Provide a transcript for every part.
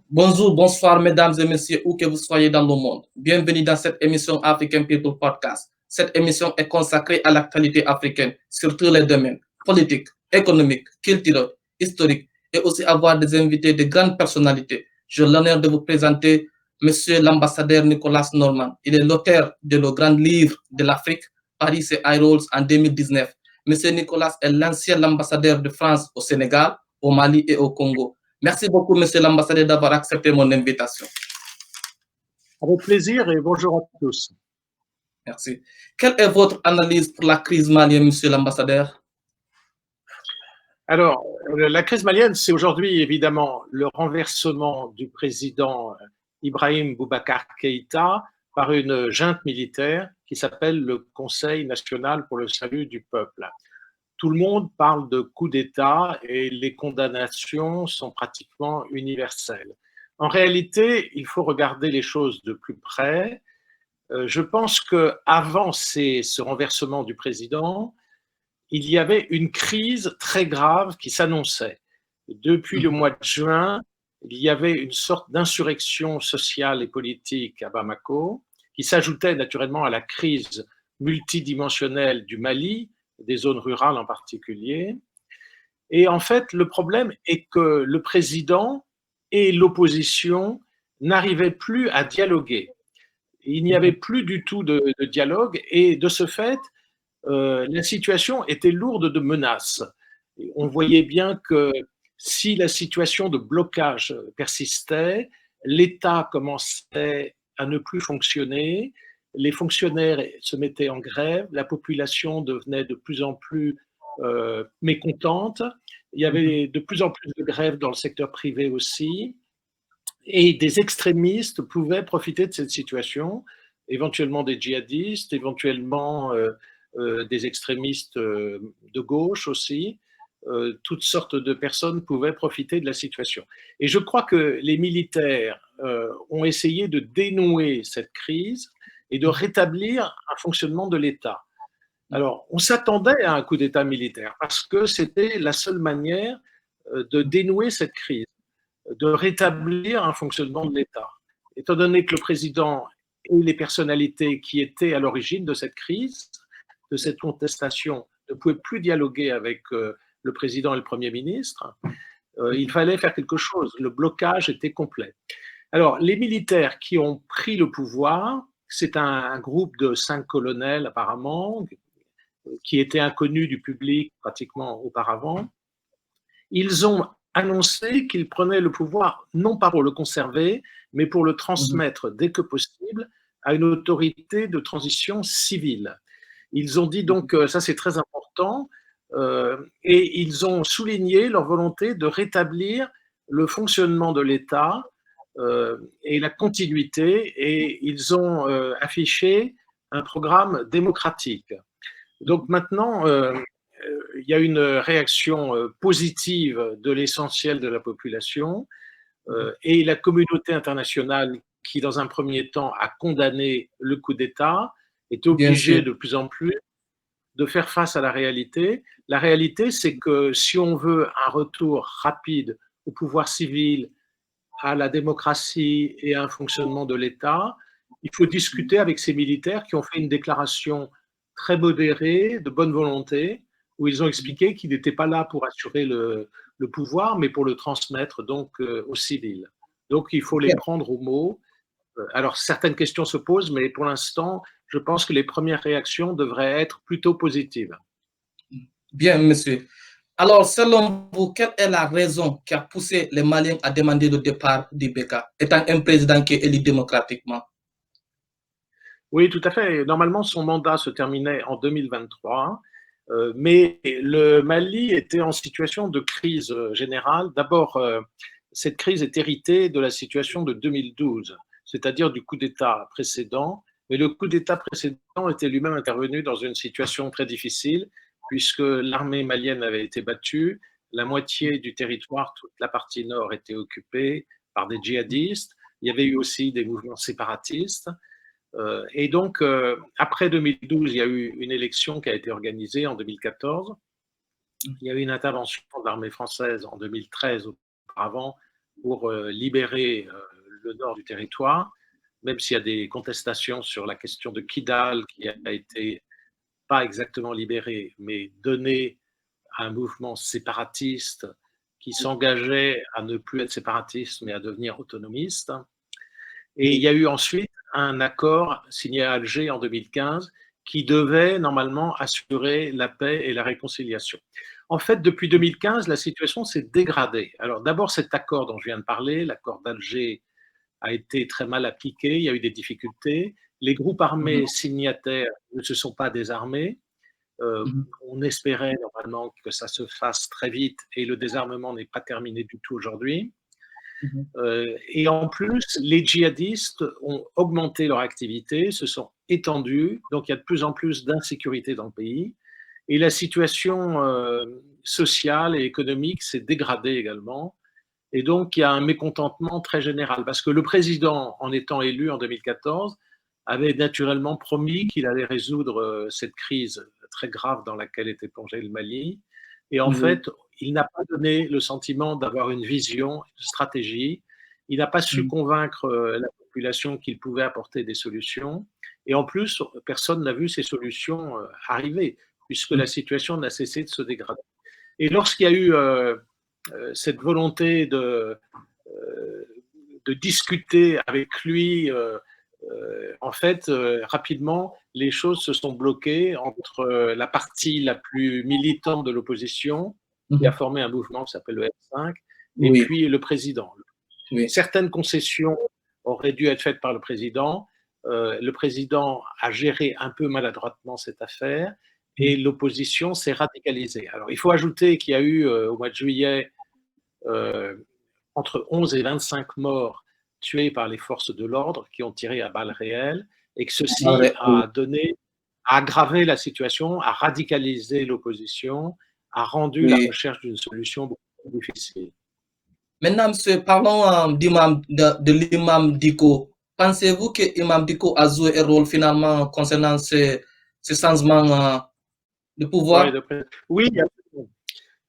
Bonjour, bonsoir, mesdames et messieurs, où que vous soyez dans le monde. Bienvenue dans cette émission African People Podcast. Cette émission est consacrée à l'actualité africaine sur tous les domaines, politiques, économiques, culturels, historiques, et aussi avoir des invités de grandes personnalités. J'ai l'honneur de vous présenter Monsieur l'ambassadeur Nicolas Norman. Il est l'auteur de le grand livre de l'Afrique, Paris et Rolls en 2019. Monsieur Nicolas est l'ancien ambassadeur de France au Sénégal, au Mali et au Congo. Merci beaucoup, Monsieur l'ambassadeur, d'avoir accepté mon invitation. Avec plaisir et bonjour à tous. Merci. Quelle est votre analyse pour la crise malienne, Monsieur l'ambassadeur? Alors, la crise malienne, c'est aujourd'hui évidemment le renversement du président Ibrahim Boubacar Keïta par une junte militaire qui s'appelle le Conseil national pour le salut du peuple. Tout le monde parle de coup d'État et les condamnations sont pratiquement universelles. En réalité, il faut regarder les choses de plus près. Je pense qu'avant ce renversement du président, il y avait une crise très grave qui s'annonçait. Depuis le mois de juin, il y avait une sorte d'insurrection sociale et politique à Bamako qui s'ajoutait naturellement à la crise multidimensionnelle du Mali, des zones rurales en particulier. Et en fait, le problème est que le président et l'opposition n'arrivaient plus à dialoguer. Il n'y avait plus du tout de dialogue et de ce fait, la situation était lourde de menaces. On voyait bien que si la situation de blocage persistait, l'État commençait à ne plus fonctionner, les fonctionnaires se mettaient en grève, la population devenait de plus en plus mécontente, il y avait de plus en plus de grèves dans le secteur privé aussi, et des extrémistes pouvaient profiter de cette situation, éventuellement des djihadistes, éventuellement des extrémistes de gauche aussi. Toutes sortes de personnes pouvaient profiter de la situation. Et je crois que les militaires ont essayé de dénouer cette crise et de rétablir un fonctionnement de l'État. Alors, on s'attendait à un coup d'État militaire parce que c'était la seule manière de dénouer cette crise, de rétablir un fonctionnement de l'État. Étant donné que le président et les personnalités qui étaient à l'origine de cette crise, de cette contestation, ne pouvaient plus dialoguer avec le président et le Premier ministre, il fallait faire quelque chose. Le blocage était complet. Alors, les militaires qui ont pris le pouvoir, c'est un groupe de 5 colonels apparemment, qui étaient inconnus du public pratiquement auparavant. Ils ont annoncé qu'ils prenaient le pouvoir non pas pour le conserver, mais pour le transmettre dès que possible à une autorité de transition civile. Ils ont dit donc, ça c'est très important, et ils ont souligné leur volonté de rétablir le fonctionnement de l'État et la continuité, et ils ont affiché un programme démocratique. Donc maintenant, il y a une réaction positive de l'essentiel de la population et la communauté internationale qui, dans un premier temps, a condamné le coup d'État, est obligée de plus en plus de faire face à la réalité. La réalité, c'est que si on veut un retour rapide au pouvoir civil, à la démocratie et à un fonctionnement de l'État, il faut discuter avec ces militaires qui ont fait une déclaration très modérée, de bonne volonté, où ils ont expliqué qu'ils n'étaient pas là pour assurer le pouvoir, mais pour le transmettre donc aux civils. Donc il faut les prendre au mot. Alors certaines questions se posent, mais pour l'instant, je pense que les premières réactions devraient être plutôt positives. Bien, monsieur. Alors, selon vous, quelle est la raison qui a poussé les Maliens à demander le départ d'Ibeka, étant un président qui est élu démocratiquement? Oui, tout à fait. Normalement, son mandat se terminait en 2023, mais le Mali était en situation de crise générale. D'abord, cette crise est héritée de la situation de 2012, c'est-à-dire du coup d'État précédent. Mais le coup d'État précédent était lui-même intervenu dans une situation très difficile, puisque l'armée malienne avait été battue, la moitié du territoire, toute la partie nord, était occupée par des djihadistes. Il y avait eu aussi des mouvements séparatistes. Et donc, après 2012, il y a eu une élection qui a été organisée en 2014. Il y a eu une intervention de l'armée française en 2013 auparavant pour libérer le nord du territoire, même s'il y a des contestations sur la question de Kidal qui a été pas exactement libéré, mais donné à un mouvement séparatiste qui s'engageait à ne plus être séparatiste, mais à devenir autonomiste. Et il y a eu ensuite un accord signé à Alger en 2015 qui devait normalement assurer la paix et la réconciliation. En fait, depuis 2015, la situation s'est dégradée. Alors d'abord, cet accord dont je viens de parler, l'accord d'Alger, a été très mal appliqué, il y a eu des difficultés. Les groupes armés signataires ne se sont pas désarmés. On espérait normalement que ça se fasse très vite et le désarmement n'est pas terminé du tout aujourd'hui. Et en plus, les djihadistes ont augmenté leur activité, se sont étendus, donc il y a de plus en plus d'insécurité dans le pays. Et la situation sociale et économique s'est dégradée également. Et donc, il y a un mécontentement très général, parce que le président, en étant élu en 2014, avait naturellement promis qu'il allait résoudre cette crise très grave dans laquelle était plongé le Mali. Et en fait, il n'a pas donné le sentiment d'avoir une vision, une stratégie. Il n'a pas su convaincre la population qu'il pouvait apporter des solutions. Et en plus, personne n'a vu ces solutions arriver, puisque la situation n'a cessé de se dégrader. Et lorsqu'il y a eu cette volonté de discuter avec lui, en fait, rapidement, les choses se sont bloquées entre la partie la plus militante de l'opposition, qui a formé un mouvement qui s'appelle le F5, et puis le président. Certaines concessions auraient dû être faites par le président. Le président a géré un peu maladroitement cette affaire et l'opposition s'est radicalisée. Alors, il faut ajouter qu'il y a eu au mois de juillet entre 11 et 25 morts tués par les forces de l'ordre qui ont tiré à balles réelles et que ceci a aggravé la situation, a radicalisé l'opposition, a rendu la recherche d'une solution beaucoup plus difficile. Maintenant, monsieur, parlons de l'imam Dicko. Pensez-vous que l'imam Dicko a joué un rôle finalement concernant ce changement de pouvoir? Oui,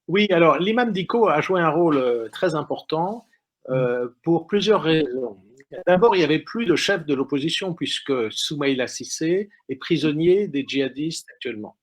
oui, alors l'imam Dicko a joué un rôle très important pour plusieurs raisons. D'abord, il n'y avait plus de chef de l'opposition puisque Soumaïla Cissé est prisonnier des djihadistes actuellement.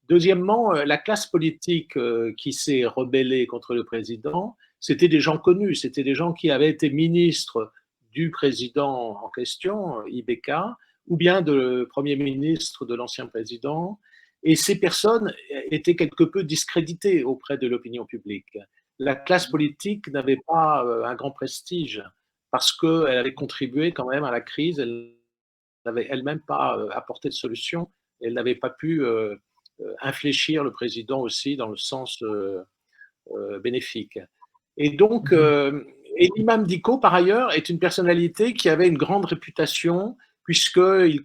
Deuxièmement, la classe politique qui s'est rebellée contre le président, c'était des gens connus, c'était des gens qui avaient été ministres du président en question, Ibeka, ou bien de premier ministre de l'ancien président. Et ces personnes étaient quelque peu discréditées auprès de l'opinion publique. La classe politique n'avait pas un grand prestige parce qu'elle avait contribué quand même à la crise, elle n'avait elle-même pas apporté de solution, elle n'avait pas pu infléchir le président aussi dans le sens bénéfique. Et donc, et l'imam Dicko, par ailleurs, est une personnalité qui avait une grande réputation puisqu'il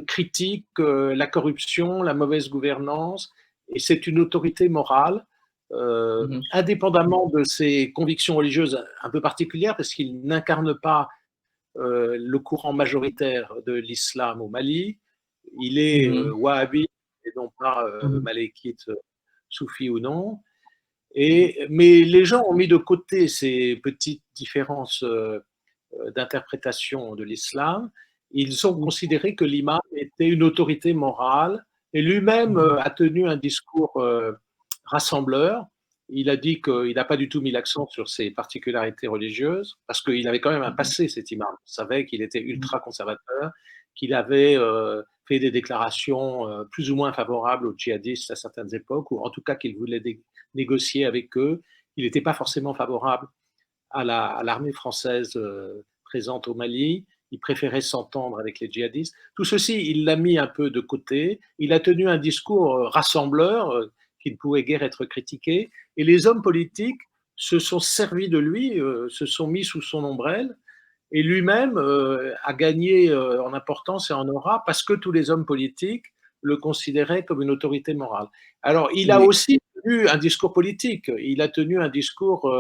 critique la corruption, la mauvaise gouvernance, et c'est une autorité morale, indépendamment de ses convictions religieuses un peu particulières, parce qu'il n'incarne pas le courant majoritaire de l'islam au Mali. Il est wahhabi et non pas malékite, soufi ou non. Mais les gens ont mis de côté ces petites différences d'interprétation de l'islam. Ils ont considéré que l'imam était une autorité morale et lui-même a tenu un discours rassembleur. Il a dit qu'il n'a pas du tout mis l'accent sur ses particularités religieuses parce qu'il avait quand même un passé, cet imam. On savait qu'il était ultra conservateur, qu'il avait fait des déclarations plus ou moins favorables aux djihadistes à certaines époques, ou en tout cas qu'il voulait négocier avec eux. Il n'était pas forcément favorable à l'armée française présente au Mali. Il préférait s'entendre avec les djihadistes. Tout ceci, il l'a mis un peu de côté. Il a tenu un discours rassembleur qui ne pouvait guère être critiqué. Et les hommes politiques se sont servis de lui, se sont mis sous son ombrelle. Et lui-même a gagné en importance et en aura parce que tous les hommes politiques le considéraient comme une autorité morale. Alors, il a aussi tenu un discours politique. Il a tenu un discours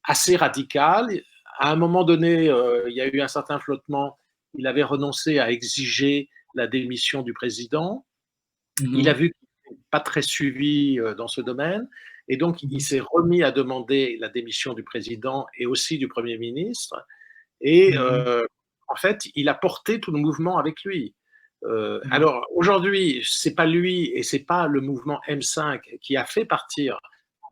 assez radical. À un moment donné, il y a eu un certain flottement. Il avait renoncé à exiger la démission du président. Il a vu qu'il n'était pas très suivi dans ce domaine. Et donc, il s'est remis à demander la démission du président et aussi du Premier ministre. Et en fait, il a porté tout le mouvement avec lui. Alors, aujourd'hui, c'est pas lui et c'est pas le mouvement M5 qui a fait partir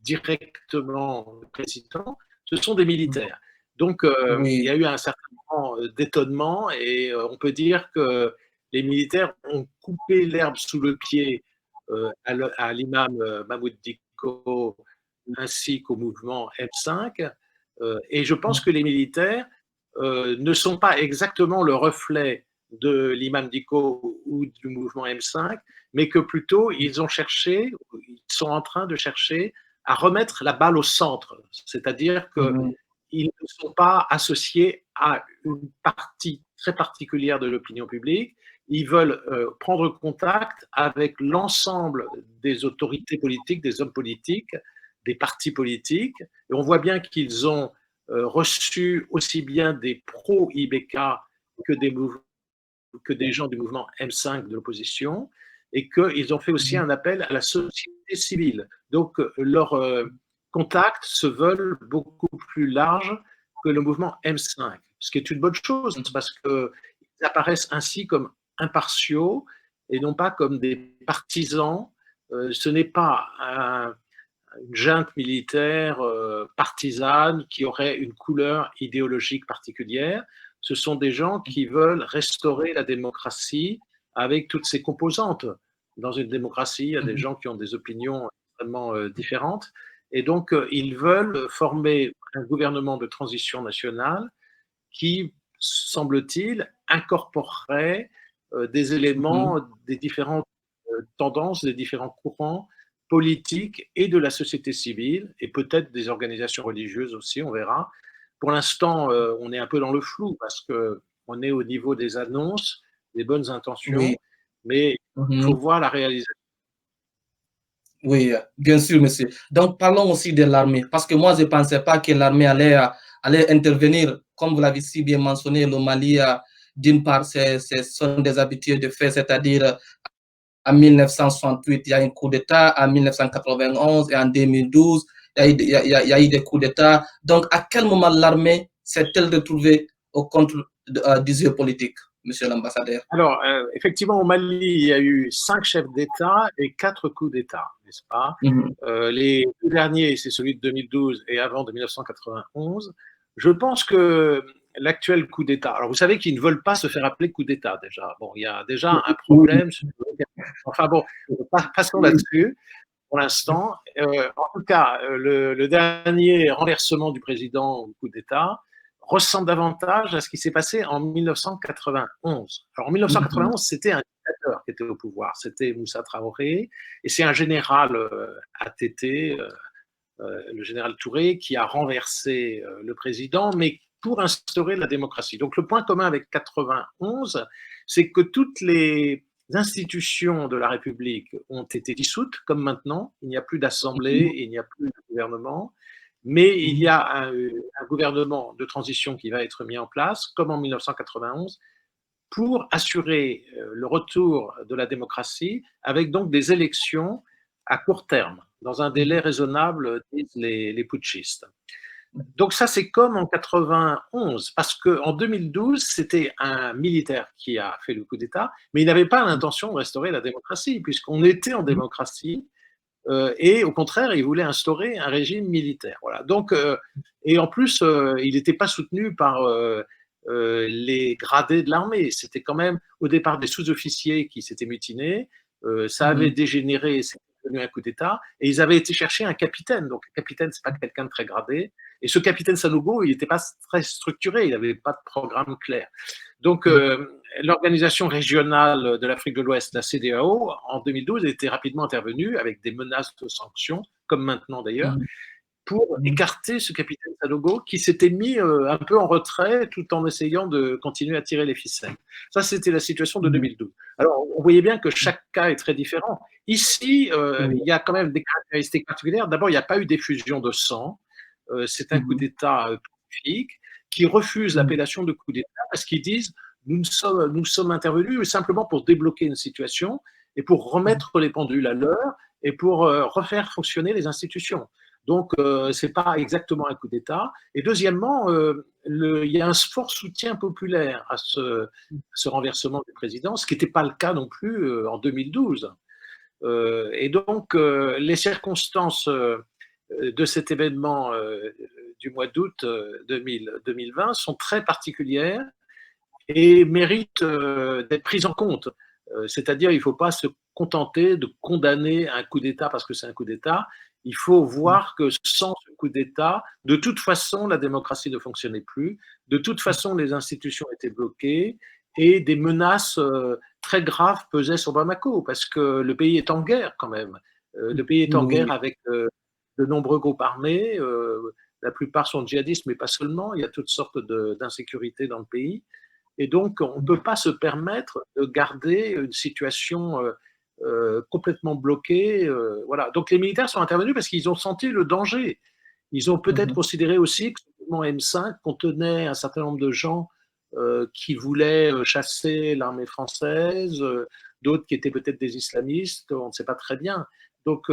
directement le président, ce sont des militaires. Donc, il y a eu un certain moment d'étonnement et on peut dire que les militaires ont coupé l'herbe sous le pied à l'imam Mahmoud Dicko ainsi qu'au mouvement M5. Et je pense que les militaires ne sont pas exactement le reflet de l'imam Dicko ou du mouvement M5, mais que plutôt ils sont en train de chercher à remettre la balle au centre, c'est-à-dire qu'ils ne sont pas associés à une partie très particulière de l'opinion publique. Ils veulent prendre contact avec l'ensemble des autorités politiques, des hommes politiques, des partis politiques. Et on voit bien qu'ils ont reçu aussi bien des pro-IBK que des gens du mouvement M5 de l'opposition, et qu'ils ont fait aussi un appel à la société civile. Donc, leurs contacts se veulent beaucoup plus larges que le mouvement M5, ce qui est une bonne chose, parce qu'ils apparaissent ainsi comme impartiaux et non pas comme des partisans. Ce n'est pas une junte militaire partisane qui aurait une couleur idéologique particulière. Ce sont des gens qui veulent restaurer la démocratie avec toutes ses composantes. Dans une démocratie, il y a des gens qui ont des opinions extrêmement différentes. Et donc, ils veulent former un gouvernement de transition nationale qui, semble-t-il, incorporerait des éléments des différentes tendances, des différents courants politiques et de la société civile, et peut-être des organisations religieuses aussi, on verra. Pour l'instant, on est un peu dans le flou parce qu'on est au niveau des annonces, des bonnes intentions, mais il faut voir la réalisation. Oui, bien sûr, monsieur. Donc, parlons aussi de l'armée, parce que moi, je ne pensais pas que l'armée allait intervenir. Comme vous l'avez si bien mentionné, le Mali, d'une part, ce sont des habitués de fait, c'est-à-dire en 1968, il y a un coup d'État, en 1991 et en 2012, il y a eu des coups d'État. Donc, à quel moment l'armée s'est-elle retrouvée au contre du jeu politique, monsieur l'ambassadeur? Alors, effectivement, au Mali, il y a eu 5 chefs d'État et 4 coups d'État, n'est-ce pas? Les deux derniers, c'est celui de 2012 et avant de 1991. Je pense que l'actuel coup d'État, alors vous savez qu'ils ne veulent pas se faire appeler coup d'État déjà. Bon, il y a déjà un problème. Enfin bon, passons là-dessus pour l'instant. En tout cas, le dernier renversement du président au coup d'État ressemble davantage à ce qui s'est passé en 1991. Alors en 1991, c'était un dictateur qui était au pouvoir, c'était Moussa Traoré, et c'est un général ATT, le général Touré, qui a renversé le président, mais pour instaurer la démocratie. Donc le point commun avec 91, c'est que toutes les institutions de la République ont été dissoutes, comme maintenant. Il n'y a plus d'assemblée, il n'y a plus de gouvernement, mais il y a un gouvernement de transition qui va être mis en place, comme en 1991, pour assurer le retour de la démocratie, avec donc des élections à court terme, dans un délai raisonnable, disent les putschistes. Donc ça, c'est comme en 91, parce qu'en 2012, c'était un militaire qui a fait le coup d'État, mais il n'avait pas l'intention de restaurer la démocratie, puisqu'on était en démocratie, et au contraire, il voulait instaurer un régime militaire. Voilà. Donc, et en plus, il n'était pas soutenu par les gradés de l'armée. C'était quand même au départ des sous-officiers qui s'étaient mutinés. Ça avait dégénéré, c'était devenu un coup d'État, et ils avaient été chercher un capitaine. Donc, un capitaine, c'est pas quelqu'un de très gradé. Et ce capitaine Sanogo, il n'était pas très structuré, il n'avait pas de programme clair. Donc, l'organisation régionale de l'Afrique de l'Ouest, la CEDEAO, en 2012, était rapidement intervenue avec des menaces de sanctions, comme maintenant d'ailleurs, pour écarter ce capitaine Sanogo qui s'était mis un peu en retrait tout en essayant de continuer à tirer les ficelles. Ça, c'était la situation de 2012. Alors, on voyait bien que chaque cas est très différent. Ici, il y a quand même des caractéristiques particulières. D'abord, il n'y a pas eu d'effusion de sang. C'est un coup d'État pacifique qui refuse l'appellation de coup d'État parce qu'ils disent nous sommes intervenus simplement pour débloquer une situation et pour remettre les pendules à l'heure et pour refaire fonctionner les institutions. Donc, ce n'est pas exactement un coup d'État. Et deuxièmement, il y a un fort soutien populaire à ce renversement du président, ce qui n'était pas le cas non plus en 2012. Et donc, les circonstances de cet événement du mois d'août 2020 sont très particulières et méritent d'être prises en compte. C'est-à-dire, il ne faut pas se contenter de condamner un coup d'État parce que c'est un coup d'État. Il faut voir que sans ce coup d'État, de toute façon, la démocratie ne fonctionnait plus. De toute façon, les institutions étaient bloquées et des menaces très graves pesaient sur Bamako parce que le pays est en guerre quand même. Le pays est en guerre avec de nombreux groupes armés. La plupart sont djihadistes, mais pas seulement. Il y a toutes sortes d'insécurités dans le pays. Et donc, on ne peut pas se permettre de garder une situation complètement bloquée. Voilà. Donc, les militaires sont intervenus parce qu'ils ont senti le danger. Ils ont peut-être considéré aussi que le mouvement M5 contenait un certain nombre de gens qui voulaient chasser l'armée française, d'autres qui étaient peut-être des islamistes, on ne sait pas très bien. Donc,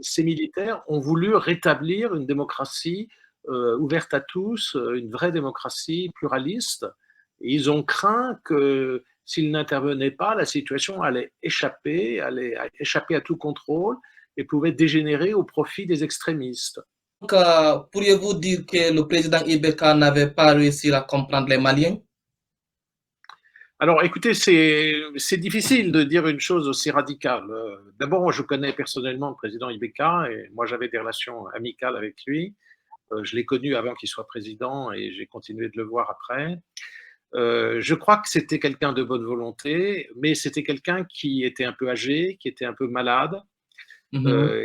ces militaires ont voulu rétablir une démocratie ouverte à tous, une vraie démocratie pluraliste. Et ils ont craint que s'ils n'intervenaient pas, la situation allait échapper à tout contrôle et pouvait dégénérer au profit des extrémistes. Donc, pourriez-vous dire que le président Ibeka n'avait pas réussi à comprendre les Maliens? Alors, écoutez, c'est difficile de dire une chose aussi radicale. D'abord, je connais personnellement le président Ibeka et moi, j'avais des relations amicales avec lui. Je l'ai connu avant qu'il soit président et j'ai continué de le voir après. Je crois que c'était quelqu'un de bonne volonté, mais c'était quelqu'un qui était un peu âgé, qui était un peu malade,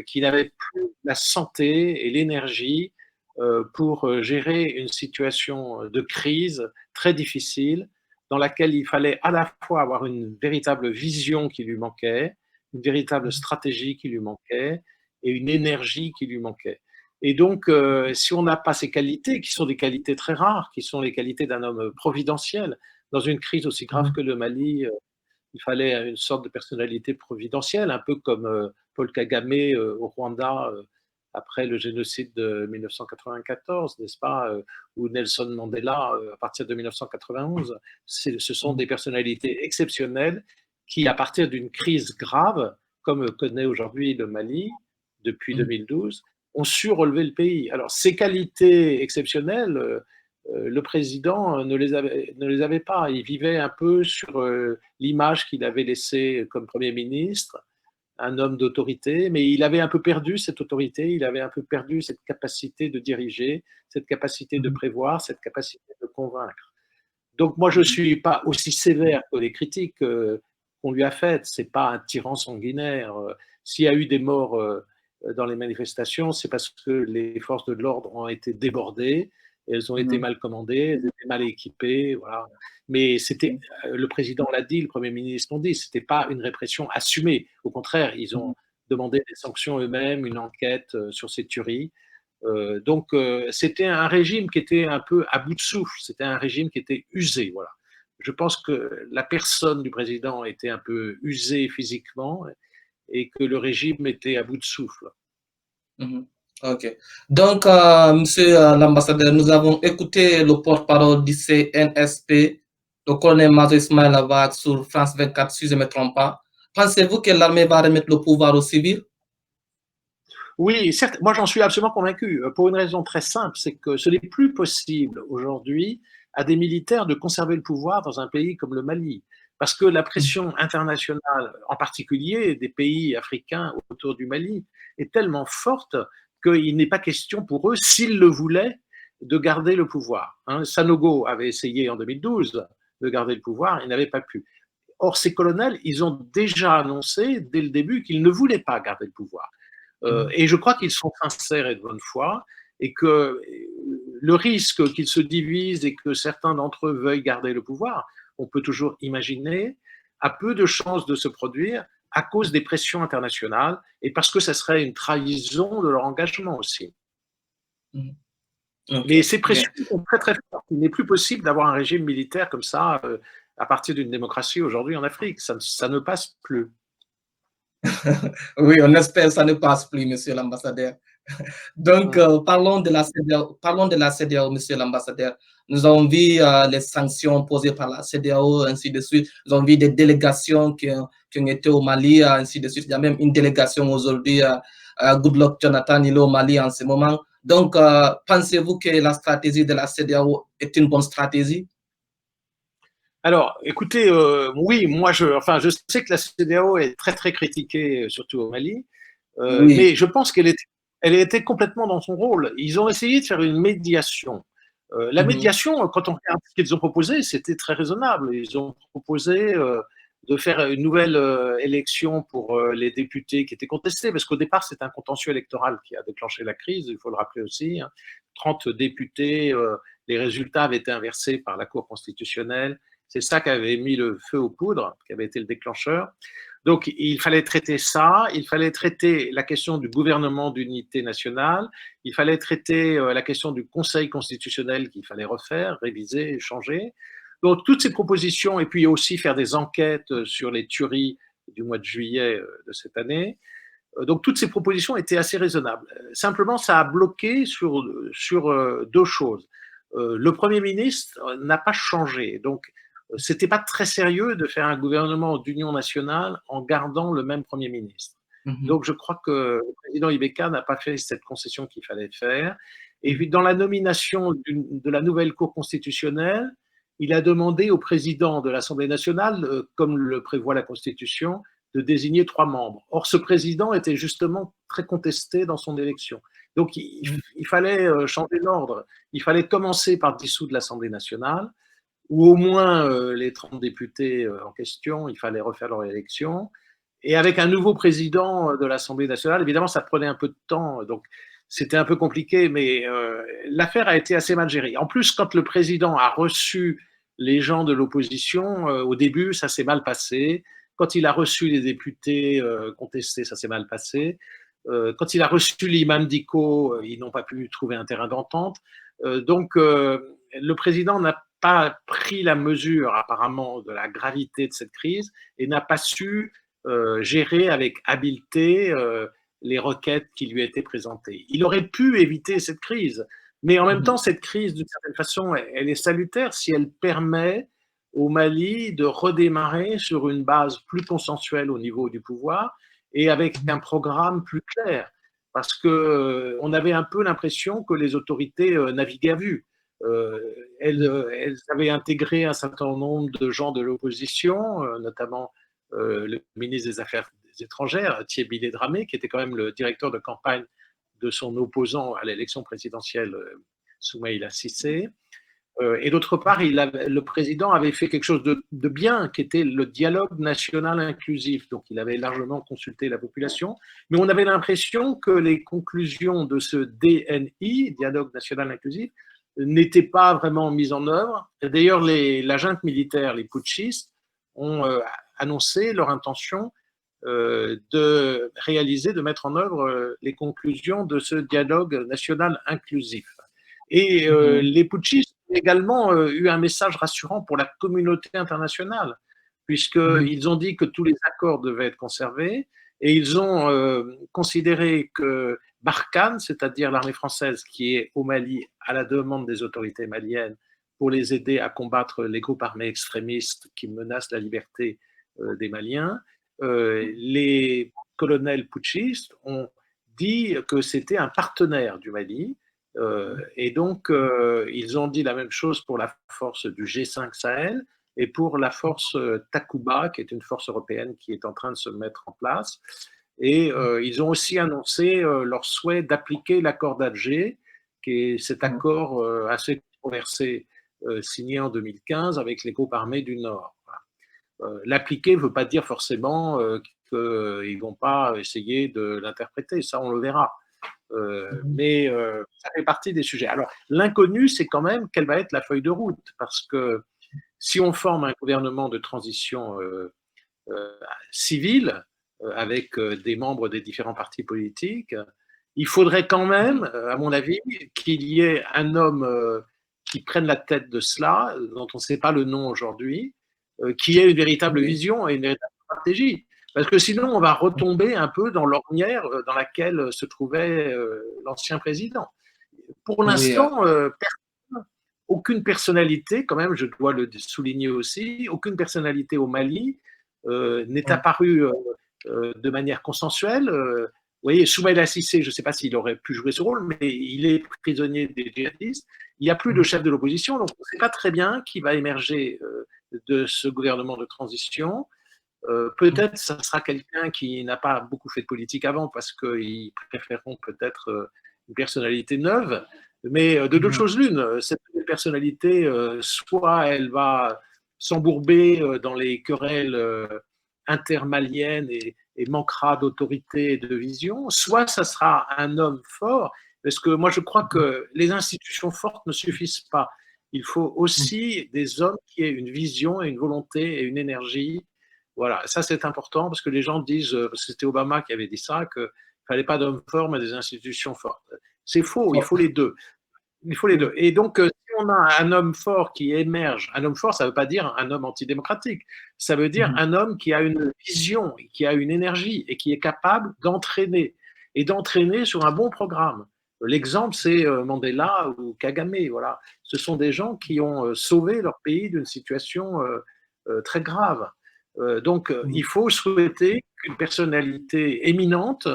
qui n'avait plus la santé et l'énergie pour gérer une situation de crise très difficile dans laquelle il fallait à la fois avoir une véritable vision qui lui manquait, une véritable stratégie qui lui manquait et une énergie qui lui manquait. Et donc, si on n'a pas ces qualités, qui sont des qualités très rares, qui sont les qualités d'un homme providentiel, dans une crise aussi grave que le Mali, il fallait une sorte de personnalité providentielle, un peu comme Paul Kagame au Rwanda après le génocide de 1994, n'est-ce pas, ou Nelson Mandela à partir de 1991. Ce sont des personnalités exceptionnelles qui, à partir d'une crise grave, comme connaît aujourd'hui le Mali depuis 2012, ont su relever le pays. Alors, ces qualités exceptionnelles, le président ne les avait pas. Il vivait un peu sur l'image qu'il avait laissée comme Premier ministre, un homme d'autorité, mais il avait un peu perdu cette autorité, il avait un peu perdu cette capacité de diriger, cette capacité de prévoir, cette capacité de convaincre. Donc moi, je ne suis pas aussi sévère que les critiques qu'on lui a faites. Ce n'est pas un tyran sanguinaire. S'il y a eu des morts dans les manifestations, c'est parce que les forces de l'ordre ont été débordées, elles ont été mal commandées, elles étaient mal équipées, voilà. Mais c'était, le président l'a dit, le Premier ministre l'a dit, ce n'était pas une répression assumée. Au contraire, ils ont demandé des sanctions eux-mêmes, une enquête sur ces tueries. Donc, c'était un régime qui était un peu à bout de souffle, c'était un régime qui était usé. Voilà. Je pense que la personne du président était un peu usée physiquement et que le régime était à bout de souffle. Ok. Donc, monsieur l'ambassadeur, nous avons écouté le porte-parole du CNSP, le colonel-major Ismaël Avag sur France 24, si je ne me trompe pas. Pensez-vous que l'armée va remettre le pouvoir aux civils? Oui, certes, moi j'en suis absolument convaincu, pour une raison très simple, c'est que ce n'est plus possible aujourd'hui à des militaires de conserver le pouvoir dans un pays comme le Mali, parce que la pression internationale, en particulier des pays africains autour du Mali, est tellement forte qu'il n'est pas question pour eux, s'ils le voulaient, de garder le pouvoir. Sanogo avait essayé en 2012 de garder le pouvoir, il n'avait pas pu. Or, ces colonels, ils ont déjà annoncé dès le début qu'ils ne voulaient pas garder le pouvoir. Et je crois qu'ils sont sincères et de bonne foi, et que le risque qu'ils se divisent et que certains d'entre eux veuillent garder le pouvoir, on peut toujours imaginer, a peu de chances de se produire à cause des pressions internationales et parce que ça serait une trahison de leur engagement aussi. Okay. Mais ces pressions sont très très fortes. Il n'est plus possible d'avoir un régime militaire comme ça à partir d'une démocratie aujourd'hui en Afrique. Ça ne passe plus. Oui, on espère que ça ne passe plus, monsieur l'ambassadeur. Donc, parlons de la CEDEAO, monsieur l'ambassadeur. Nous avons vu les sanctions posées par la CEDEAO, ainsi de suite. Nous avons vu des délégations qui ont été au Mali, ainsi de suite. Il y a même une délégation aujourd'hui, Goodluck Jonathan, il est au Mali en ce moment. Donc, pensez-vous que la stratégie de la CEDEAO est une bonne stratégie? Alors, écoutez, oui, moi, je sais que la CEDEAO est très, très critiquée, surtout au Mali, Oui. mais je pense elle était complètement dans son rôle. Ils ont essayé de faire une médiation. La médiation, quand on regarde ce qu'ils ont proposé, c'était très raisonnable. Ils ont proposé de faire une nouvelle élection pour les députés qui étaient contestés, parce qu'au départ, c'est un contentieux électoral qui a déclenché la crise, il faut le rappeler aussi. 30 députés, les résultats avaient été inversés par la Cour constitutionnelle. C'est ça qui avait mis le feu aux poudres, qui avait été le déclencheur. Donc, il fallait traiter ça, il fallait traiter la question du gouvernement d'unité nationale, il fallait traiter la question du Conseil constitutionnel qu'il fallait refaire, réviser, changer. Donc, toutes ces propositions, et puis aussi faire des enquêtes sur les tueries du mois de juillet de cette année. Donc, toutes ces propositions étaient assez raisonnables. Simplement, ça a bloqué sur deux choses. Le Premier ministre n'a pas changé. Donc, c'était pas très sérieux de faire un gouvernement d'union nationale en gardant le même Premier ministre. Donc, je crois que le président Ibeka n'a pas fait cette concession qu'il fallait faire. Et puis, dans la nomination de la nouvelle Cour constitutionnelle, il a demandé au président de l'Assemblée nationale, comme le prévoit la Constitution, de désigner 3 membres. Or, ce président était justement très contesté dans son élection. Donc, il fallait changer l'ordre. Il fallait commencer par dissoudre l'Assemblée nationale, ou au moins les 30 députés en question, il fallait refaire leur élection. Et avec un nouveau président de l'Assemblée nationale, évidemment, ça prenait un peu de temps, donc c'était un peu compliqué, mais l'affaire a été assez mal gérée. En plus, quand le président a reçu les gens de l'opposition, au début, ça s'est mal passé. Quand il a reçu les députés contestés, ça s'est mal passé. Quand il a reçu l'imam d'ICO, ils n'ont pas pu trouver un terrain d'entente. Donc, le président n'a pas pris la mesure apparemment de la gravité de cette crise et n'a pas su gérer avec habileté les requêtes qui lui étaient présentées. Il aurait pu éviter cette crise, mais en même temps, cette crise, d'une certaine façon, elle est salutaire si elle permet au Mali de redémarrer sur une base plus consensuelle au niveau du pouvoir et avec un programme plus clair. Parce qu'on avait un peu l'impression que les autorités naviguaient à vue. Elles avaient intégré un certain nombre de gens de l'opposition, notamment le ministre des Affaires étrangères, Thierry Dramé, qui était quand même le directeur de campagne de son opposant à l'élection présidentielle, Soumaïla Cissé. Et d'autre part, le président avait fait quelque chose de bien, qui était le dialogue national inclusif. Donc, il avait largement consulté la population, mais on avait l'impression que les conclusions de ce DNI, dialogue national inclusif, n'étaient pas vraiment mises en œuvre. D'ailleurs, la junte militaire, les putschistes, ont annoncé leur intention de réaliser, de mettre en œuvre les conclusions de ce dialogue national inclusif. Et les putschistes ont également eu un message rassurant pour la communauté internationale, puisqu'ils ont dit que tous les accords devaient être conservés, et ils ont considéré que Barkhane, c'est-à-dire l'armée française qui est au Mali à la demande des autorités maliennes pour les aider à combattre les groupes armés extrémistes qui menacent la liberté des Maliens, les colonels putschistes ont dit que c'était un partenaire du Mali. Et donc, ils ont dit la même chose pour la force du G5 Sahel et pour la force Takuba, qui est une force européenne qui est en train de se mettre en place. Et ils ont aussi annoncé leur souhait d'appliquer l'accord d'Alger, qui est cet accord assez controversé signé en 2015 avec les groupes armés du Nord. L'appliquer ne veut pas dire forcément qu'ils ne vont pas essayer de l'interpréter, ça on le verra. Mais ça fait partie des sujets. Alors, l'inconnu, c'est quand même quelle va être la feuille de route, parce que si on forme un gouvernement de transition civile avec des membres des différents partis politiques, il faudrait quand même, à mon avis, qu'il y ait un homme qui prenne la tête de cela, dont on ne sait pas le nom aujourd'hui, qui ait une véritable vision et une véritable stratégie. Parce que sinon, on va retomber un peu dans l'ornière dans laquelle se trouvait l'ancien président. Pour Oui, l'instant, aucune personnalité, quand même, je dois le souligner aussi, aucune personnalité au Mali n'est apparue de manière consensuelle. Vous voyez, Soumaïla Cissé, je ne sais pas s'il aurait pu jouer ce rôle, mais il est prisonnier des djihadistes. Il n'y a plus de chef de l'opposition, donc on ne sait pas très bien qui va émerger de ce gouvernement de transition. Peut-être ça sera quelqu'un qui n'a pas beaucoup fait de politique avant parce qu'ils préféreront peut-être une personnalité neuve. Mais de deux choses l'une, cette personnalité, soit elle va s'embourber dans les querelles intermaliennes et manquera d'autorité et de vision, soit ça sera un homme fort, parce que moi je crois que les institutions fortes ne suffisent pas. Il faut aussi des hommes qui aient une vision et une volonté et une énergie. Voilà, ça c'est important parce que les gens disent, parce que c'était Obama qui avait dit ça, qu'il ne fallait pas d'hommes forts mais des institutions fortes. C'est faux, il faut les deux. Il faut les deux. Et donc, si on a un homme fort qui émerge, un homme fort, ça ne veut pas dire un homme antidémocratique, ça veut dire un homme qui a une vision, qui a une énergie et qui est capable d'entraîner, et d'entraîner sur un bon programme. L'exemple, c'est Mandela ou Kagame. Voilà. Ce sont des gens qui ont sauvé leur pays d'une situation très grave. Donc, il faut souhaiter qu'une personnalité éminente,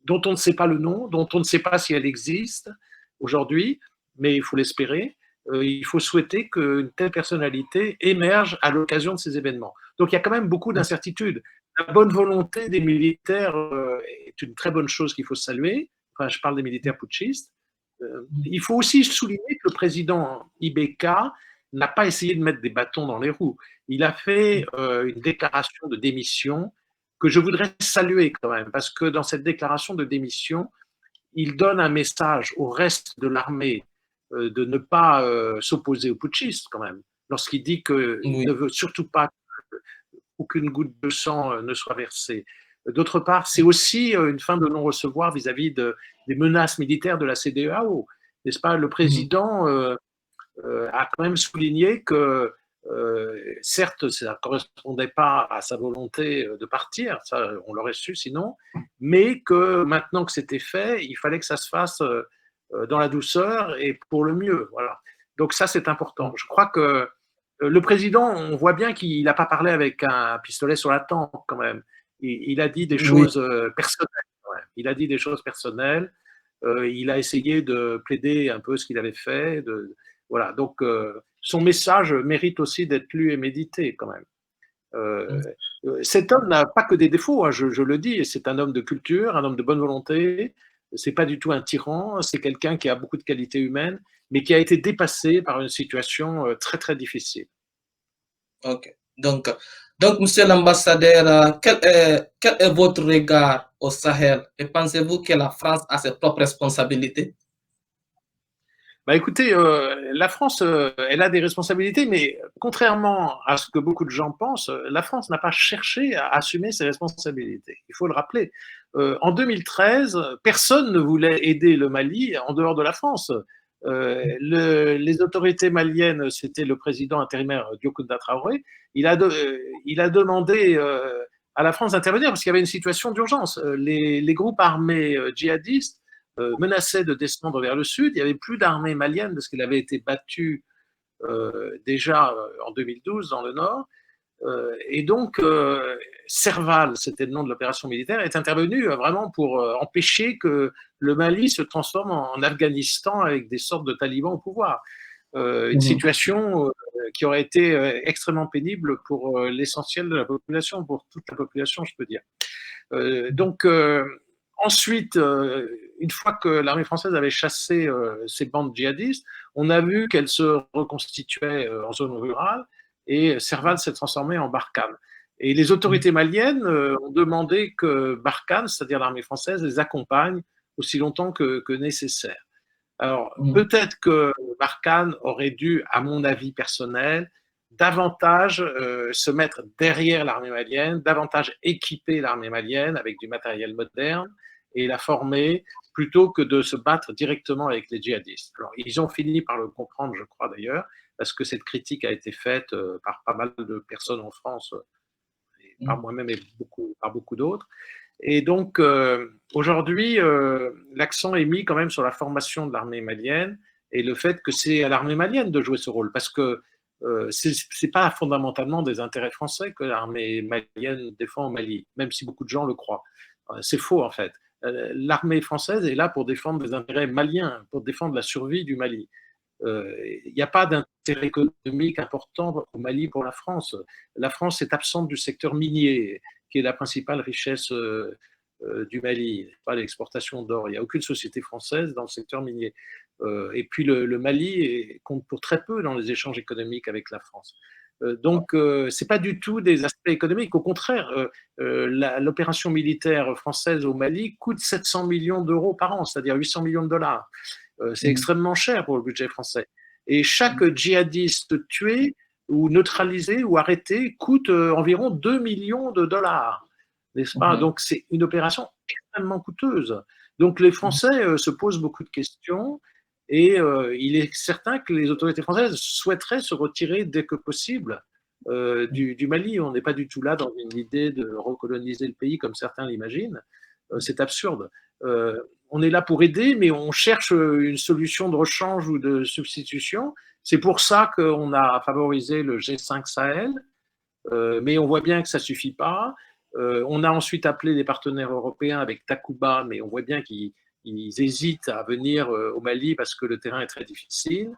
dont on ne sait pas le nom, dont on ne sait pas si elle existe aujourd'hui, mais il faut l'espérer, il faut souhaiter qu'une telle personnalité émerge à l'occasion de ces événements. Donc il y a quand même beaucoup d'incertitudes. La bonne volonté des militaires est une très bonne chose qu'il faut saluer. Enfin, je parle des militaires putschistes. Il faut aussi souligner que le président Ibeka n'a pas essayé de mettre des bâtons dans les roues. Il a fait une déclaration de démission que je voudrais saluer quand même, parce que dans cette déclaration de démission, il donne un message au reste de l'armée de ne pas s'opposer aux putschistes quand même, lorsqu'il dit qu'il ne veut surtout pas qu'aucune goutte de sang ne soit versée. D'autre part, c'est aussi une fin de non-recevoir vis-à-vis des menaces militaires de la CEDEAO. N'est-ce pas? Le président a quand même souligné que certes, ça ne correspondait pas à sa volonté de partir, ça, on l'aurait su sinon, mais que maintenant que c'était fait, il fallait que ça se fasse dans la douceur et pour le mieux. Voilà. Donc ça, c'est important. Je crois que le président, on voit bien qu'il n'a pas parlé avec un pistolet sur la tempe quand même. Il a dit des choses personnelles. Il a dit des choses personnelles. Il a essayé de plaider un peu ce qu'il avait fait. Voilà. Donc, son message mérite aussi d'être lu et médité quand même. Cet homme n'a pas que des défauts, hein, je le dis, c'est un homme de culture, un homme de bonne volonté, c'est pas du tout un tyran, c'est quelqu'un qui a beaucoup de qualités humaines, mais qui a été dépassé par une situation très très difficile. Ok. Donc, monsieur l'ambassadeur, quel est votre regard au Sahel et pensez-vous que la France a ses propres responsabilités? Bah écoutez, la France, elle a des responsabilités, mais contrairement à ce que beaucoup de gens pensent, la France n'a pas cherché à assumer ses responsabilités. Il faut le rappeler. En 2013, personne ne voulait aider le Mali en dehors de la France. Les autorités maliennes, c'était le président intérimaire Diokounda Traoré, il a demandé à la France d'intervenir parce qu'il y avait une situation d'urgence. Les groupes armés djihadistes menaçait de descendre vers le sud. Il n'y avait plus d'armée malienne parce qu'elle avait été battue déjà en 2012 dans le nord. Et donc, Serval, c'était le nom de l'opération militaire, est intervenu vraiment pour empêcher que le Mali se transforme en Afghanistan avec des sortes de talibans au pouvoir. Une situation qui aurait été extrêmement pénible pour l'essentiel de la population, pour toute la population, je peux dire. Donc, ensuite, une fois que l'armée française avait chassé ces bandes djihadistes, on a vu qu'elles se reconstituaient en zone rurale et Serval s'est transformé en Barkhane. Et les autorités maliennes ont demandé que Barkhane, c'est-à-dire l'armée française, les accompagne aussi longtemps que nécessaire. Alors, peut-être que Barkhane aurait dû, à mon avis personnel, davantage se mettre derrière l'armée malienne, davantage équiper l'armée malienne avec du matériel moderne et la former plutôt que de se battre directement avec les djihadistes. Alors, ils ont fini par le comprendre, je crois d'ailleurs, parce que cette critique a été faite par pas mal de personnes en France, par moi-même et par beaucoup d'autres. Et donc, aujourd'hui, l'accent est mis quand même sur la formation de l'armée malienne et le fait que c'est à l'armée malienne de jouer ce rôle, parce que c'est pas fondamentalement des intérêts français que l'armée malienne défend au Mali, même si beaucoup de gens le croient. C'est faux, en fait. L'armée française est là pour défendre des intérêts maliens, pour défendre la survie du Mali. Il n'y a pas d'intérêt économique important au Mali pour la France. La France est absente du secteur minier, qui est la principale richesse du Mali, pas l'exportation d'or. Il n'y a aucune société française dans le secteur minier. Et puis le Mali compte pour très peu dans les échanges économiques avec la France. Donc, ce n'est pas du tout des aspects économiques. Au contraire, l'opération militaire française au Mali coûte 700 millions d'euros par an, c'est-à-dire 800 millions de dollars. C'est extrêmement cher pour le budget français. Et chaque djihadiste tué ou neutralisé ou arrêté coûte environ 2 millions de dollars, n'est-ce pas? Donc, c'est une opération extrêmement coûteuse. Donc, les Français se posent beaucoup de questions et il est certain que les autorités françaises souhaiteraient se retirer dès que possible du Mali. On n'est pas du tout là dans une idée de recoloniser le pays comme certains l'imaginent. C'est absurde. On est là pour aider, mais on cherche une solution de rechange ou de substitution. C'est pour ça qu'on a favorisé le G5 Sahel, mais on voit bien que ça ne suffit pas. On a ensuite appelé les partenaires européens avec Takuba, mais on voit bien qu'ils hésitent à venir au Mali parce que le terrain est très difficile.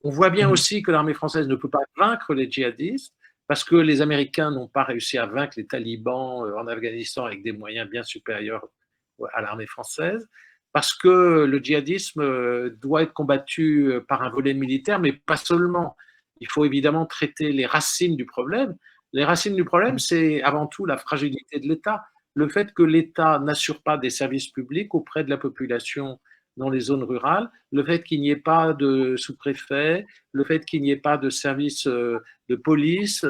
On voit bien aussi que l'armée française ne peut pas vaincre les djihadistes parce que les Américains n'ont pas réussi à vaincre les talibans en Afghanistan avec des moyens bien supérieurs à l'armée française, parce que le djihadisme doit être combattu par un volet militaire, mais pas seulement. Il faut évidemment traiter les racines du problème. Les racines du problème, c'est avant tout la fragilité de l'État, le fait que l'État n'assure pas des services publics auprès de la population dans les zones rurales, le fait qu'il n'y ait pas de sous-préfet, le fait qu'il n'y ait pas de services de police,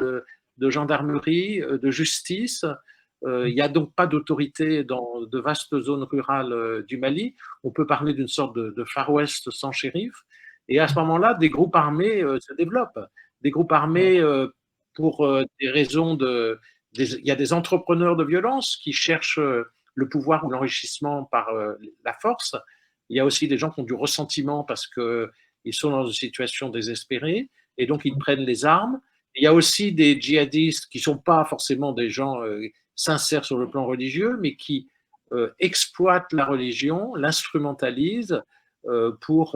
de gendarmerie, de justice. Il n'y a donc pas d'autorité dans de vastes zones rurales du Mali. On peut parler d'une sorte de Far West sans shérif. Et à ce moment-là, des groupes armés se développent. Des groupes armés pour des raisons il y a des entrepreneurs de violence qui cherchent le pouvoir ou l'enrichissement par la force. Il y a aussi des gens qui ont du ressentiment parce qu'ils sont dans une situation désespérée et donc ils prennent les armes. Il y a aussi des djihadistes qui ne sont pas forcément des gens sincères sur le plan religieux, mais qui exploitent la religion, l'instrumentalisent pour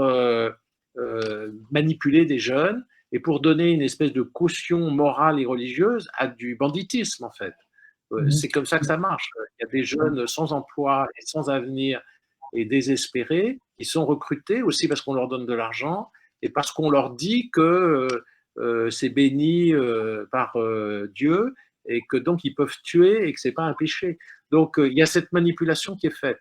manipuler des jeunes et pour donner une espèce de caution morale et religieuse à du banditisme, en fait. C'est comme ça que ça marche. Il y a des jeunes sans emploi et sans avenir et désespérés qui sont recrutés aussi parce qu'on leur donne de l'argent et parce qu'on leur dit que c'est béni par Dieu et que donc ils peuvent tuer et que c'est pas un péché. Donc il y a cette manipulation qui est faite.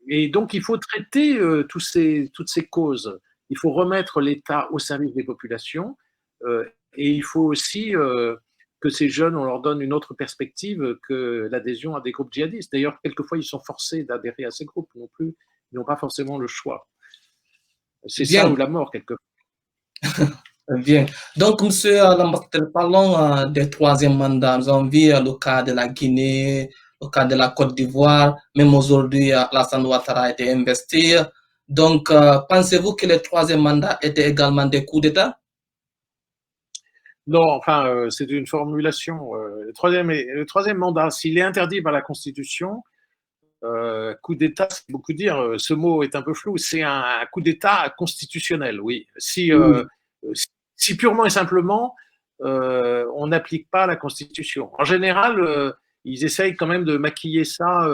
Et donc il faut traiter toutes ces causes. Il faut remettre l'État au service des populations et il faut aussi que ces jeunes, on leur donne une autre perspective que l'adhésion à des groupes djihadistes. D'ailleurs, quelquefois, ils sont forcés d'adhérer à ces groupes non plus. Ils n'ont pas forcément le choix. C'est ça ou la mort, quelquefois. Bien. Donc, monsieur l'ambassadeur, parlons des troisième mandats. Nous avons vu le cas de la Guinée, le cas de la Côte d'Ivoire. Même aujourd'hui, Alassane Ouattara a été investi. Donc, pensez-vous que le troisième mandat était également des coups d'État? Non, enfin, c'est une formulation. Le troisième mandat, s'il est interdit par la Constitution, coup d'État, c'est beaucoup dire. Ce mot est un peu flou. C'est un coup d'État constitutionnel, oui. Si purement et simplement, on n'applique pas la Constitution. En général, ils essayent quand même de maquiller ça,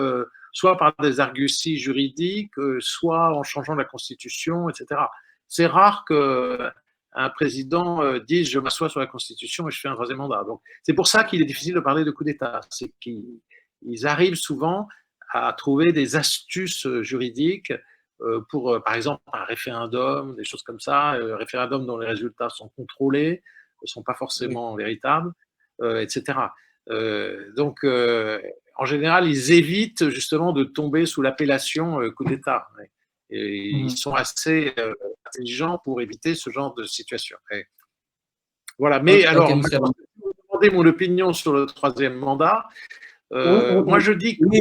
soit par des arguties juridiques, soit en changeant la Constitution, etc. C'est rare qu'un président dise « je m'assois sur la Constitution et je fais un troisième mandat ». Donc, c'est pour ça qu'il est difficile de parler de coup d'État. C'est qu'ils arrivent souvent à trouver des astuces juridiques pour, par exemple, un référendum, des choses comme ça, un référendum dont les résultats sont contrôlés, ne sont pas forcément véritables, etc. Donc, en général, ils évitent justement de tomber sous l'appellation coup d'État. Et ils sont assez intelligents pour éviter ce genre de situation. Et voilà. Mais alors, demandé mon opinion sur le troisième mandat. Moi, je dis Oui,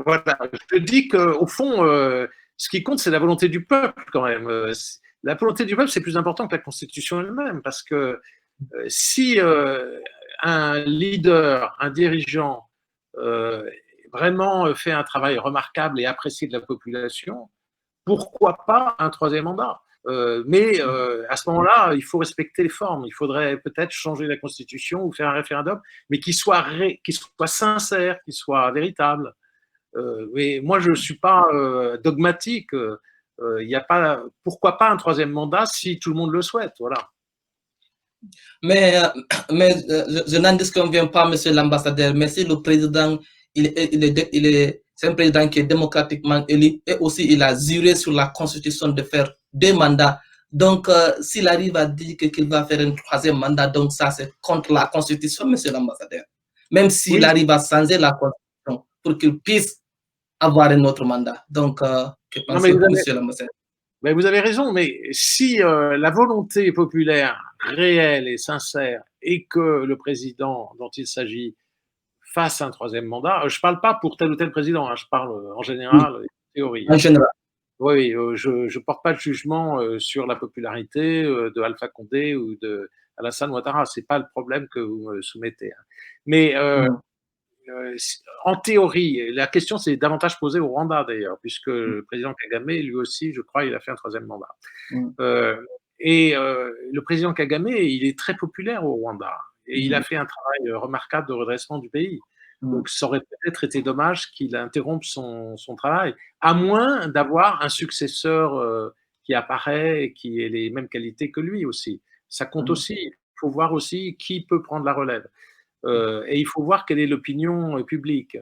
voilà, je dis qu'au fond, ce qui compte, c'est la volonté du peuple quand même. La volonté du peuple, c'est plus important que la Constitution elle-même, parce que si un leader, un dirigeant, vraiment fait un travail remarquable et apprécié de la population, pourquoi pas un troisième mandat? Mais à ce moment-là, il faut respecter les formes. Il faudrait peut-être changer la Constitution ou faire un référendum, mais qui soit sincère, qui soit véritable. Mais moi, je ne suis pas dogmatique. Y a pas, pourquoi pas un troisième mandat si tout le monde le souhaite, voilà. mais, je n'en disconviens pas, monsieur l'ambassadeur, mais si le président, c'est un président qui est démocratiquement élu et aussi il a juré sur la Constitution de faire 2 mandats. Donc, s'il arrive à dire qu'il va faire un troisième mandat, donc ça, c'est contre la Constitution, monsieur l'ambassadeur. Même s'il Oui, arrive à changer la Constitution pour qu'il puisse avoir un autre mandat. Donc, que non, mais pensez-vous, monsieur l'ambassadeur? vous avez raison, mais si la volonté populaire réelle et sincère et que le président dont il s'agit fasse un troisième mandat, je ne parle pas pour tel ou tel président, hein, je parle en Oui, général, en théorie. en général. Oui, je ne porte pas de jugement sur la popularité de Alpha Condé ou de Alassane Ouattara. Ce n'est pas le problème que vous me soumettez, hein. Mais Mm. en théorie, la question s'est davantage posée au Rwanda d'ailleurs, puisque le président Kagame, lui aussi, je crois, il a fait un troisième mandat. Mm. Le président Kagame, il est très populaire au Rwanda et il a Mm. fait un travail remarquable de redressement du pays. Mm. Donc, ça aurait peut-être été dommage qu'il interrompe son travail, à moins d'avoir un successeur qui apparaît et qui ait les mêmes qualités que lui aussi. Ça compte Mm. aussi. Il faut voir aussi qui peut prendre la relève. Et il faut voir quelle est l'opinion publique.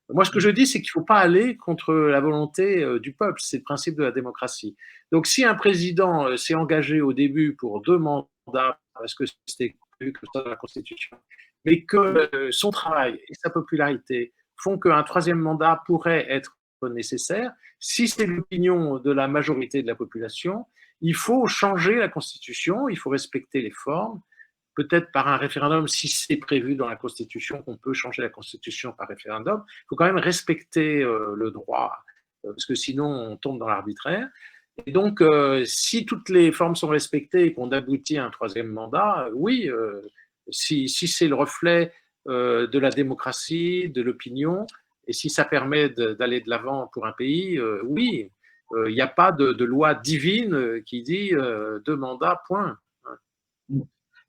Moi, ce que je dis, c'est qu'il ne faut pas aller contre la volonté du peuple. C'est le principe de la démocratie. Donc, si un président s'est engagé au début pour 2 mandats, parce que c'était prévu comme ça dans la Constitution, mais que son travail et sa popularité font qu'un troisième mandat pourrait être nécessaire, si c'est l'opinion de la majorité de la population, il faut changer la Constitution, il faut respecter les formes, peut-être par un référendum, si c'est prévu dans la Constitution qu'on peut changer la Constitution par référendum. Il faut quand même respecter le droit, parce que sinon on tombe dans l'arbitraire. Et donc, si toutes les formes sont respectées et qu'on aboutit à un troisième mandat, oui, si c'est le reflet de la démocratie, de l'opinion, et si ça permet d'aller de l'avant pour un pays, oui, il n'y a pas de loi divine qui dit 2 mandats, point.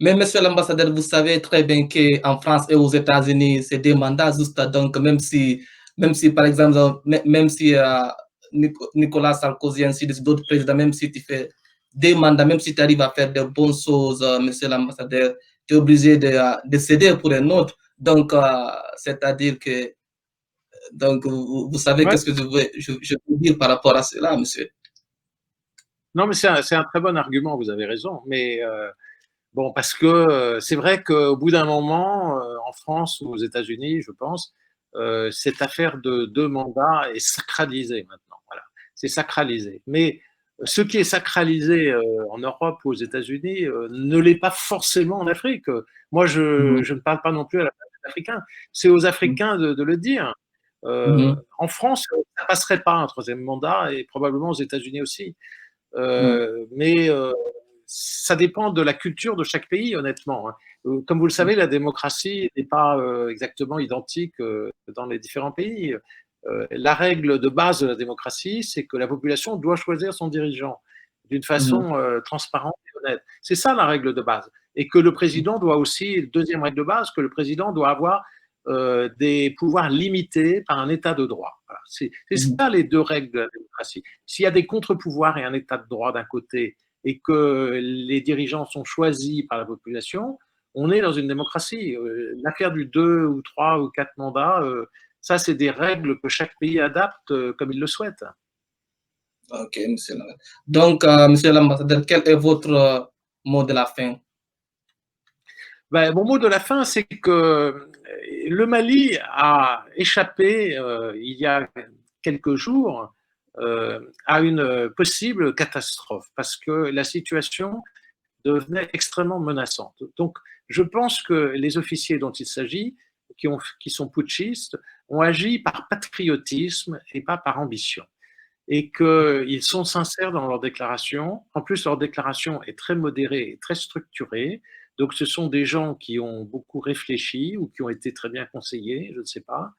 Mais monsieur l'ambassadeur, vous savez très bien qu'en France et aux États-Unis, c'est 2 mandats juste. Donc, même si par exemple, même si Nicolas Sarkozy ainsi d'autres présidents, même si tu fais 2 mandats, même si tu arrives à faire de bonnes choses, monsieur l'ambassadeur, tu es obligé de céder pour un autre. Donc, c'est-à-dire que, donc, vous savez Ouais. qu'est-ce que je veux dire par rapport à cela, monsieur. Non, mais c'est un très bon argument, vous avez raison. Mais bon, parce que c'est vrai qu'au bout d'un moment, en France ou aux États-Unis, je pense, cette affaire de 2 mandats est sacralisée maintenant. Voilà, c'est sacralisé. Mais ce qui est sacralisé en Europe ou aux États-Unis ne l'est pas forcément en Afrique. Moi, Mhm. je ne parle pas non plus à la place des Africains. C'est aux Mhm. Africains de le dire. Mhm. En France, ça ne passerait pas un troisième mandat et probablement aux États-Unis aussi. Mais ça dépend de la culture de chaque pays, honnêtement, hein. Comme vous le savez, la démocratie n'est pas exactement identique dans les différents pays. La règle de base de la démocratie, c'est que la population doit choisir son dirigeant d'une Mhm. façon transparente et honnête. C'est ça la règle de base. Et que le président doit aussi, deuxième règle de base, que le président doit avoir des pouvoirs limités par un état de droit. Voilà. C'est Mhm. ça les 2 règles de la démocratie. S'il y a des contre-pouvoirs et un état de droit d'un côté, et que les dirigeants sont choisis par la population, on est dans une démocratie. L'affaire du 2 ou 3 ou 4 mandats, ça, c'est des règles que chaque pays adapte comme il le souhaite. Ok, monsieur. Donc, monsieur l'ambassadeur, quel est votre mot de la fin? Ben, mon mot de la fin, c'est que le Mali a échappé il y a quelques jours à une possible catastrophe parce que la situation devenait extrêmement menaçante. Donc, Je pense que les officiers dont il s'agit, qui sont putschistes, ont agi par patriotisme et pas par ambition. Et qu'ils sont sincères dans leurs déclarations. En plus, leur déclaration est très modérée et très structurée. Donc, ce sont des gens qui ont beaucoup réfléchi ou qui ont été très bien conseillés, je ne sais pas,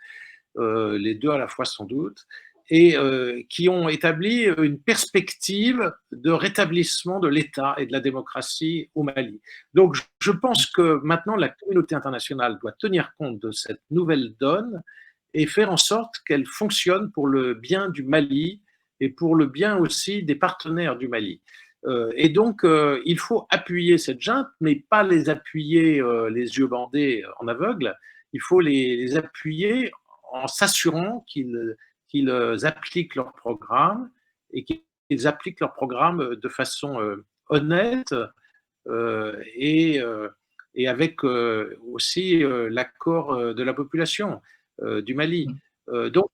les deux à la fois sans doute, et qui ont établi une perspective de rétablissement de l'État et de la démocratie au Mali. Donc, je pense que maintenant, la communauté internationale doit tenir compte de cette nouvelle donne et faire en sorte qu'elle fonctionne pour le bien du Mali et pour le bien aussi des partenaires du Mali. Et donc, il faut appuyer cette junte, mais pas les appuyer les yeux bandés en aveugle. Il faut les appuyer en s'assurant qu'ils appliquent leur programme et qu'ils appliquent leur programme de façon honnête et avec aussi l'accord de la population du Mali. Donc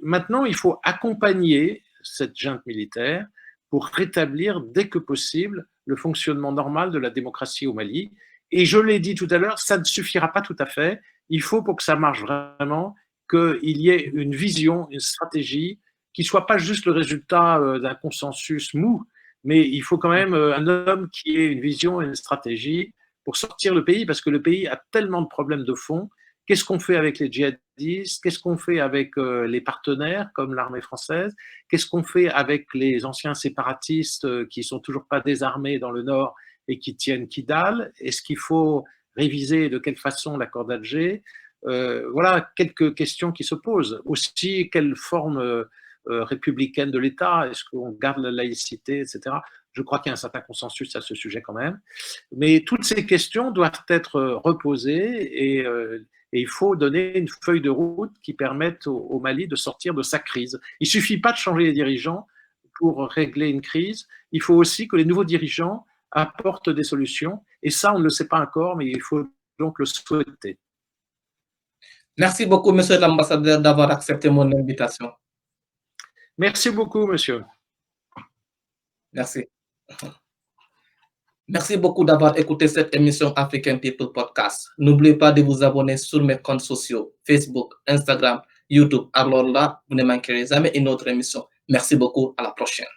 maintenant, il faut accompagner cette junte militaire pour rétablir dès que possible le fonctionnement normal de la démocratie au Mali. Et je l'ai dit tout à l'heure, ça ne suffira pas tout à fait. Il faut, pour que ça marche vraiment, qu'il y ait une vision, une stratégie qui ne soit pas juste le résultat d'un consensus mou, mais il faut quand même un homme qui ait une vision et une stratégie pour sortir le pays, parce que le pays a tellement de problèmes de fond. Qu'est-ce qu'on fait avec les djihadistes? Qu'est-ce qu'on fait avec les partenaires comme l'armée française? Qu'est-ce qu'on fait avec les anciens séparatistes qui ne sont toujours pas désarmés dans le nord et qui tiennent Kidal? Est-ce qu'il faut réviser de quelle façon l'accord d'Alger? Voilà quelques questions qui se posent. Aussi, quelle forme républicaine de l'État? Est-ce qu'on garde la laïcité, etc. Je crois qu'il y a un certain consensus à ce sujet quand même. Mais toutes ces questions doivent être reposées et il faut donner une feuille de route qui permette au Mali de sortir de sa crise. Il ne suffit pas de changer les dirigeants pour régler une crise. Il faut aussi que les nouveaux dirigeants apportent des solutions. Et ça, on ne le sait pas encore, mais il faut donc le souhaiter. Merci beaucoup, monsieur l'ambassadeur, d'avoir accepté mon invitation. Merci beaucoup, monsieur. Merci. Merci beaucoup d'avoir écouté cette émission African People Podcast. N'oubliez pas de vous abonner sur mes comptes sociaux, Facebook, Instagram, YouTube. Alors là, vous ne manquerez jamais une autre émission. Merci beaucoup. À la prochaine.